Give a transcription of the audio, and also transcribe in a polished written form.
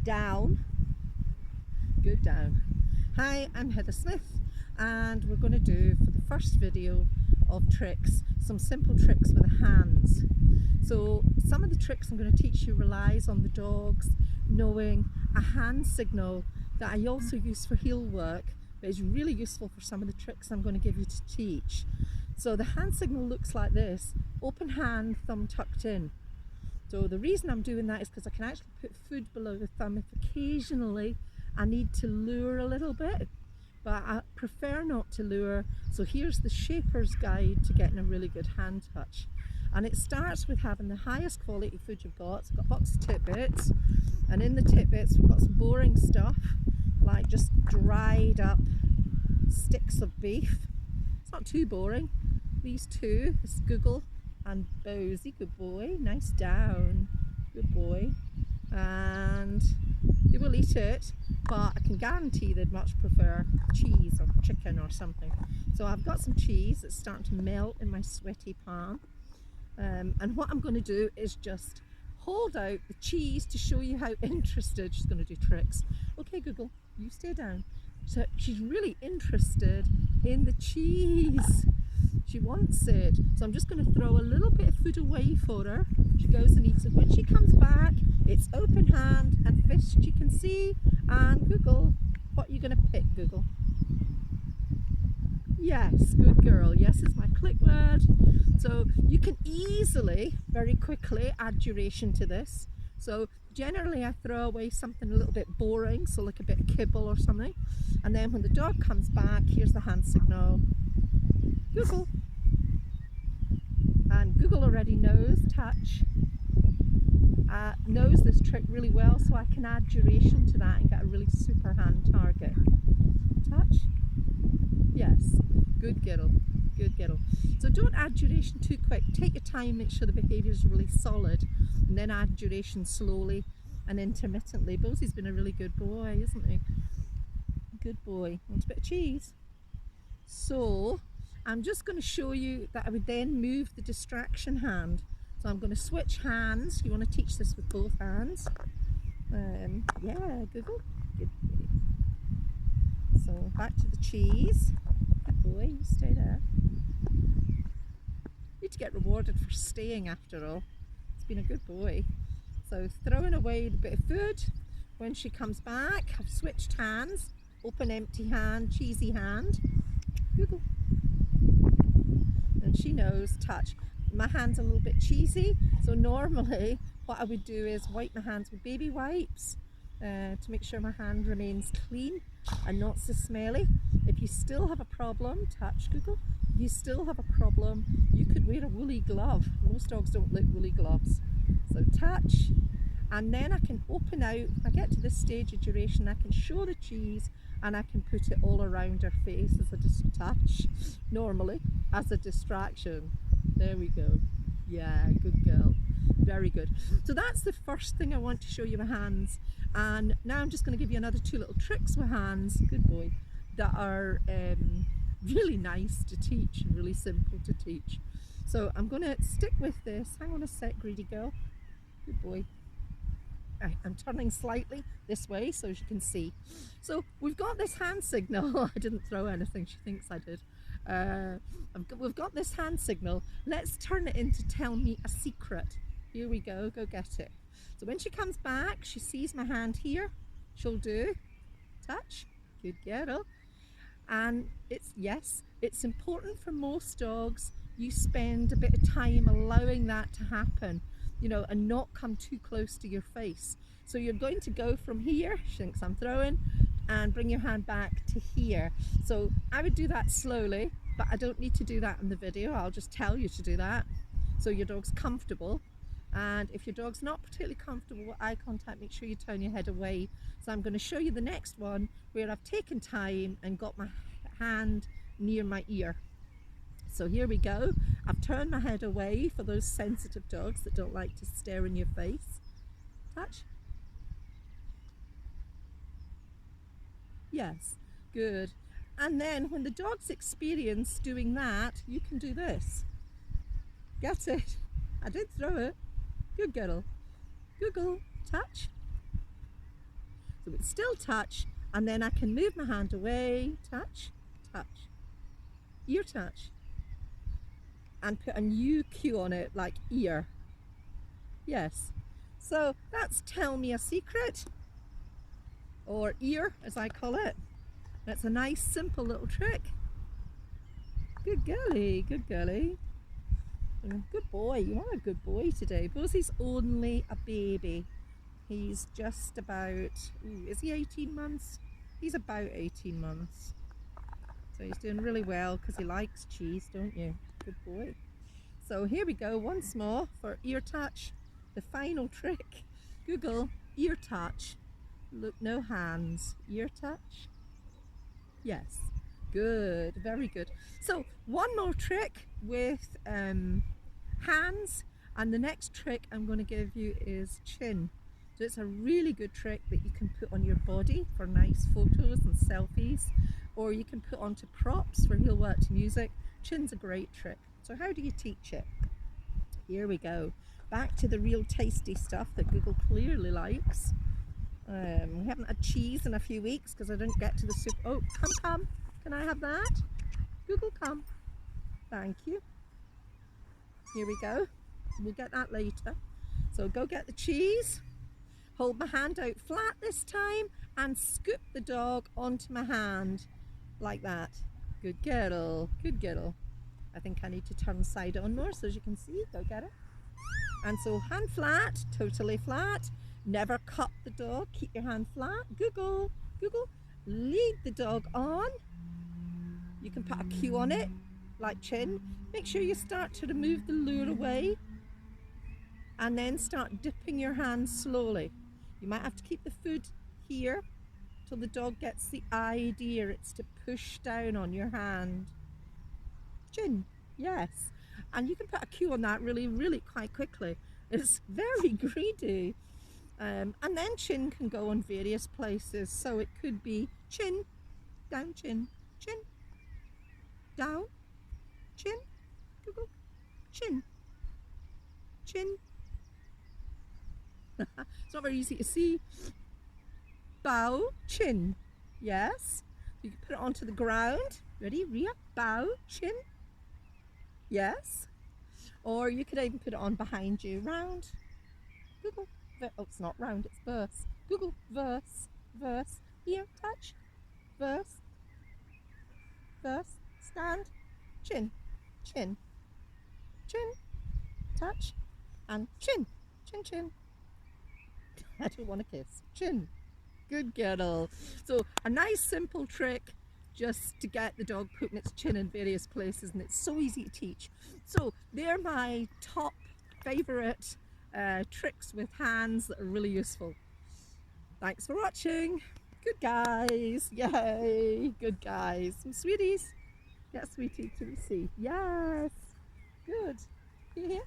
Down. Good, down. Hi, I'm Heather Smith, and we're going to do, for the first video of tricks, some simple tricks with the hands. So some of the tricks I'm going to teach you relies on the dogs knowing a hand signal that I also use for heel work, but is really useful for some of the tricks I'm going to give you to teach. So the hand signal looks like this: open hand, thumb tucked in. So the reason I'm doing that is because I can actually put food below the thumb if occasionally I need to lure a little bit, but I prefer not to lure. So here's the shaper's guide to getting a really good hand touch. And it starts with having the highest quality food you've got. So I've got a box of tidbits, and in the tidbits we've got some boring stuff like just dried up sticks of beef. It's not too boring. These two, it's Google and Bosie. Good boy, nice down, good boy. And they will eat it, but I can guarantee they'd much prefer cheese or chicken or something. So I've got some cheese that's starting to melt in my sweaty palm, and what I'm going to do is just hold out the cheese to show you how interested she's going to do tricks. Okay Google, you stay down. So she's really interested in the cheese. She wants it. So I'm just going to throw a little bit of food away for her. She goes and eats it. When she comes back, it's open hand and fist you can see. And Google, what are you going to pick, Google? Yes, good girl. Yes is my click word. So you can easily, very quickly, add duration to this. So generally I throw away something a little bit boring, so like a bit of kibble or something. And then when the dog comes back, here's the hand signal. Google. And Google already knows touch, knows this trick really well, so I can add duration to that and get a really super hand target. Touch. Yes, good girl, good girl. So don't add duration too quick. Take your time, make sure the behaviour is really solid, and then add duration slowly and intermittently. Bosie's been a really good boy, isn't he? Good boy. Want a bit of cheese? So I'm just going to show you that I would then move the distraction hand. So I'm going to switch hands. You want to teach this with both hands? Yeah, Google. Good boy. So back to the cheese. Good boy, you stay there. Need to get rewarded for staying after all. It's been a good boy. So throwing away the bit of food. When she comes back, I've switched hands. Open, empty hand, cheesy hand. Google. And she knows touch. My hand's a little bit cheesy, so normally what I would do is wipe my hands with baby wipes to make sure my hand remains clean and not so smelly. If you still have a problem, touch Google. If you still have a problem, you could wear a woolly glove. Most dogs don't like woolly gloves. So touch, and then I can open out. I get to this stage of duration, I can show the cheese and I can put it all around her face as a touch, normally as a distraction. There we go. Yeah, good girl. Very good. So that's the first thing I want to show you with hands. And now I'm just going to give you another two little tricks with hands. Good boy. That are really nice to teach and really simple to teach. So I'm going to stick with this. Hang on a sec, greedy girl. Good boy. I'm turning slightly this way so as you can see. So we've got this hand signal. I didn't throw anything, she thinks I did. We've got this hand signal. Let's turn it into tell me a secret. Here we go, go get it. So when she comes back, she sees my hand here. She'll do touch, good girl. And it's important for most dogs you spend a bit of time allowing that to happen, you know, and not come too close to your face. So you're going to go from here, she thinks I'm throwing, and bring your hand back to here. So I would do that slowly, but I don't need to do that in the video. I'll just tell you to do that so your dog's comfortable. And if your dog's not particularly comfortable with eye contact, make sure you turn your head away. So I'm going to show you the next one where I've taken time and got my hand near my ear. So here we go. I've turned my head away for those sensitive dogs that don't like to stare in your face. Touch. Yes, good. And then when the dog's experienced doing that, you can do this. Get it? I did throw it. Good girl. Google, touch. So it's still touch, and then I can move my hand away, touch, touch, ear touch, and put a new cue on it, like ear. Yes. So that's tell me a secret, or ear as I call it. That's a nice simple little trick. Good girly, good girly. Good boy, you are a good boy today. Bosie's only a baby. He's just about, is he 18 months? He's about 18 months. So he's doing really well because he likes cheese, don't you? Good boy. So here we go once more for ear touch. The final trick. Google ear touch. Look, no hands. Ear touch. Yes. Good. Very good. So one more trick with hands, and the next trick I'm going to give you is chin. So it's a really good trick that you can put on your body for nice photos and selfies, or you can put onto props for heel work to music. Chin's a great trick. So how do you teach it? Here we go. Back to the real tasty stuff that Google clearly likes. We haven't had cheese in a few weeks because I didn't get to the soup. Oh, come. Can I have that? Google, come. Thank you. Here we go. We'll get that later. So go get the cheese. Hold my hand out flat this time and scoop the dog onto my hand like that. Good girl, good girl. I think I need to turn side on more so as you can see. Go get it. And so hand flat, totally flat. Never cup the dog. Keep your hand flat. Google. Lead the dog on. You can put a cue on it, like chin. Make sure you start to remove the lure away. And then start dipping your hand slowly. You might have to keep the food here till the dog gets the idea. It's to push down on your hand. Chin, yes. And you can put a cue on that really quite quickly. It's very greedy. And then chin can go on various places. So it could be chin, down, chin, down, chin, chin. It's not very easy to see. Bow, chin. Yes. You can put it onto the ground. Ready? Ria. Bow, chin. Yes. Or you could even put it on behind you. Round. Google. Oh, it's not round, it's verse. Google. Verse. Here, touch. Verse. Stand. Chin. Touch. And chin. I don't want to kiss. Chin. Good girl. So a nice simple trick just to get the dog putting its chin in various places, and it's so easy to teach. So they're my top favorite tricks with hands that are really useful. Thanks for watching. Good guys. Yay. Good guys. Some sweeties. Get a sweetie to see. Yes. Good. Here.